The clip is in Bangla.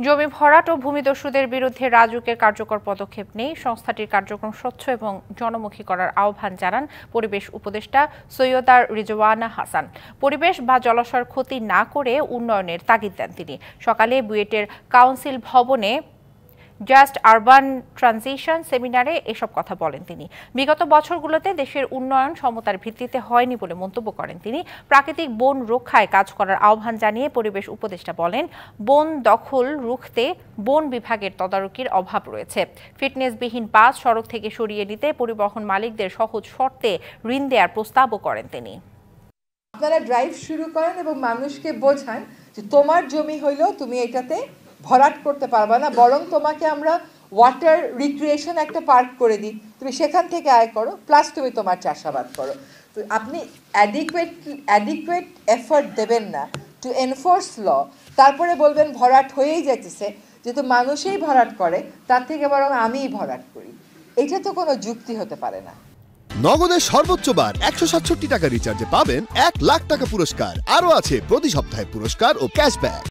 জমি ভরাট ও ভূমিদস্যুদের বিরুদ্ধে রাজউকের কার্যকর পদক্ষেপ নেই। সংস্থাটির কার্যক্রম স্বচ্ছ এবং জনমুখী করার আহ্বান জানান পরিবেশ উপদেষ্টা সৈয়দা রিজওয়ানা হাসান। পরিবেশ বা জলাশয়ের ক্ষতি না করে উন্নয়নের তাগিদ দেন তিনি। সকালে বুয়েটের কাউন্সিল ভবনে জাস্ট আরবান ট্রানজিশন সেমিনারে এসব কথা বলেন তিনি। বিগত বছরগুলোতে দেশের উন্নয়ন সমতার ভিত্তিতে হয়নি বলে মন্তব্য করেন তিনি। প্রাকৃতিক বন রক্ষায় কাজ করার আহ্বান জানিয়ে পরিবেশ উপদেষ্টা বলেন, বন দখল রুখতে বন বিভাগের তদারকির অভাব রয়েছে। ফিটনেসবিহীন বাস সড়ক থেকে সরিয়ে নিতে পরিবহন মালিকদের সহজ শর্তে ঋণ দেওয়ার প্রস্তাবও করেন তিনি। আপনারা ড্রাইভ শুরু করেন এবং মানুষকে বোঝান যে তোমার জমি হইলেও তুমি এটাতে ভরাট করতে পারবা না, বরং তোমাকে আমরা ওয়াটার রিক্রিয়েশন একটা পার্ক করে দিই, তুমি সেখান থেকে আয় করো, প্লাস তুমি তোমার চাষাবাদ করো। তো আপনি অ্যাডিকুয়েট এফর্ট দেবেন না টু এনফোর্স ল, তারপরে বলবেন ভরাট হয়েই যাইতেছে, যেহেতু মানুষই ভরাট করে তার থেকে বরং আমিই ভরাট করি। এটা তো কোনো যুক্তি হতে পারে না। নগদের সর্বোচ্চ বার 167 টাকা রিচার্জে পাবেন 1 লাখ টাকা পুরস্কার। আরও আছে প্রতি সপ্তাহে পুরস্কার ও ক্যাশব্যাক।